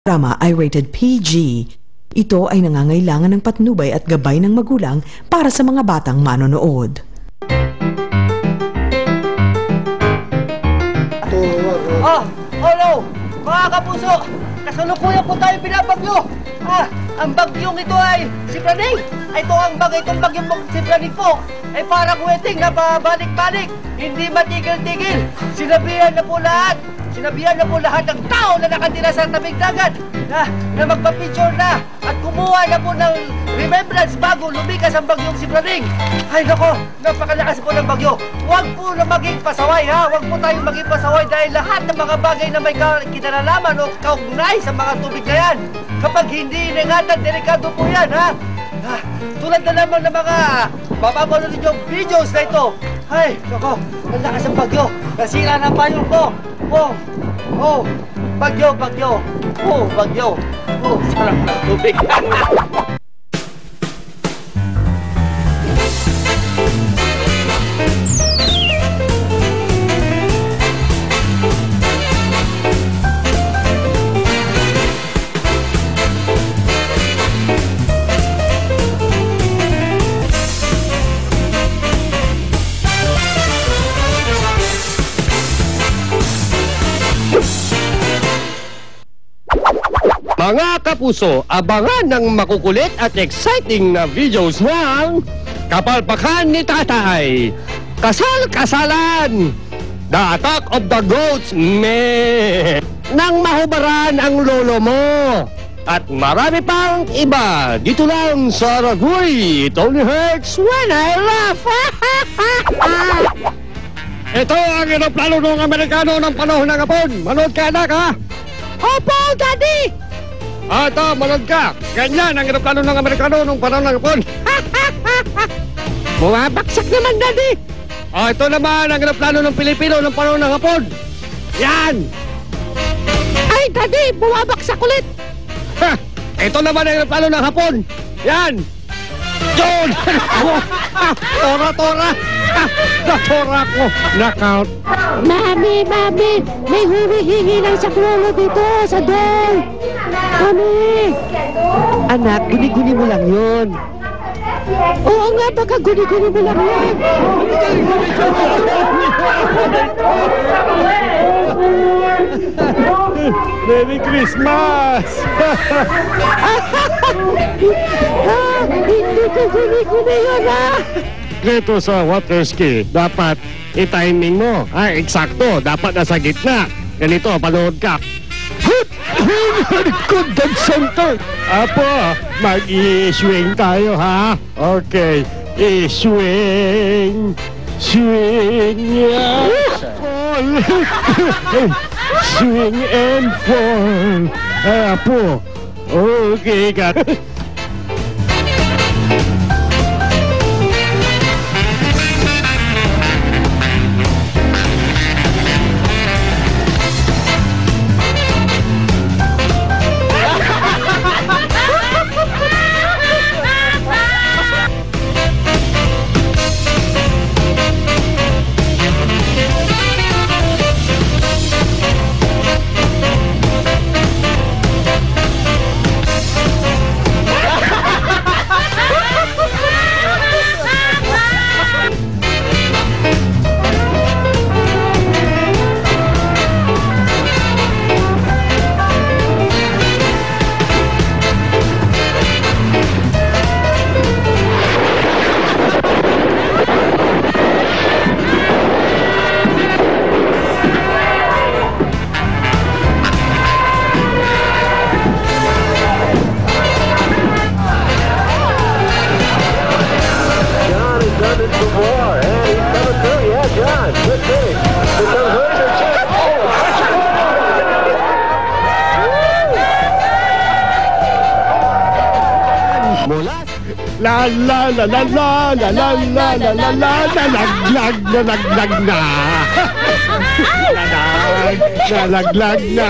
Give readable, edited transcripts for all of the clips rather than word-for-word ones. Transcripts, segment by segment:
Drama ay rated PG. Ito ay nangangailangan ng patnubay at gabay ng magulang para sa mga batang manonood. Oh, hello! Mga kapuso! Kasalukuyan po tayo binabagyo! Ang bagyong ito ay si Praning! Ito ang itong bagyong si Praning po ay parang wedding na pabalik-balik! Hindi matigil-tigil! Sinabihan na po lahat ng tao na nakatira sa tabing dagat na magpa-picture na at kumuha na po ng remembrance bago lumikas ang bagyong si Praning. Ay nako, napakalakas po ng bagyo. Huwag po na maging pasaway ha. Huwag po tayong maging pasaway dahil lahat ng mga bagay na may kinalalaman o kaugnay sa mga tubig na yan. Kapag hindi iningatan, delikado po yan ha. Tulad na naman ng mga mapapanood niyo videos na ito. Ay, nako, ang lakas ng bagyo. Nasira na payong ko. Bagyo. Bagyo. Sarap ng tubig. Mga kapuso, abangan ng makukulit at exciting na videos ng Kapalpakan ni Tatay, Kasal-Kasalan, The Attack of the Goats, Nang Mahubaran ang Lolo Mo, at marami pang iba dito lang sa Ragoy. It only hurts when I laugh. Ito ang eroplano ng Amerikano ng panahon ng Hapon. Manood ka, anak, ha? Opo, Daddy! Ito, manood ka. Ganyan ang eroplano ng Amerikano nung panahon ng Hapon. Bumabaksak naman, Daddy. Ito naman ang eroplano ng Pilipino nung panahon ng Hapon. Yan. Ay, Daddy, bumabaksak ulit. Ito naman ang eroplano ng Hapon. Yan. Yun! Tora! Natora ko! Knockout! Mami! May humihingi ng saklolo dito sa dol! Mami! Anak, guni-guni mo lang yun. Oo nga, baka guni-guni mo lang yan! Merry Christmas! Hindi ko guni-guni yun, Dito sa water ski, dapat i-timing mo. Eksakto, dapat nasa gitna. Ganito, panood ka. Good dead center! Apo, mag-i-swing tayo, ha? Okay, i-swing. Swing, fall. Swing and fall. Apo, okay, got it. La la la la la la la la la la la nalaglag na. Nalaglag na.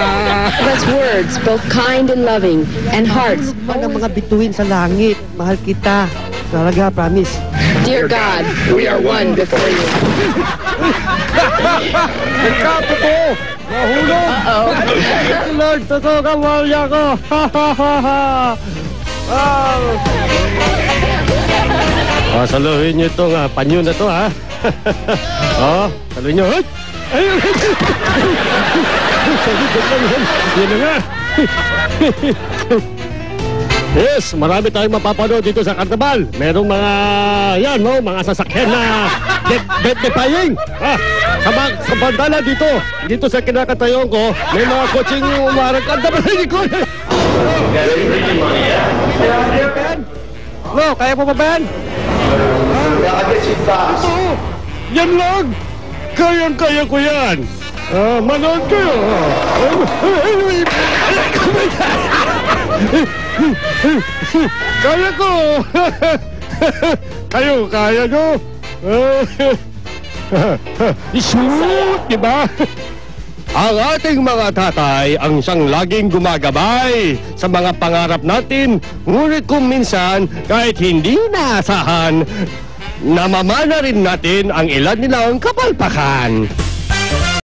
That's words, both kind and loving, and hearts. Ang mga bituin sa langit, mahal kita. Talaga, promise. Dear God, we are one before you. Nagkatotoo Nahulog! Lord, totoo ka, mahal niya ako! Saluhin niyo itong panyo na to, ha? Saluhin niyo. Ay! Yan na nga. Yes, marami tayong mapapanood dito sa Karnaval. Merong mga, mga sasakyan na defying. Sa bandala dito sa kinakatayon ko, may mga coaching umarang kanda ba rin ko? No, kaya po ba Ben? Ito, yan lang. Kayang-kaya ko yan. Manood kayo. Kaya ko. Kayo, kaya nyo. Shoot, diba? Ang ating mga tatay ang siyang laging gumagabay sa mga pangarap natin. Ngunit kung minsan, kahit hindi naasahan, namamana rin natin ang ilan nilang kapalpakan.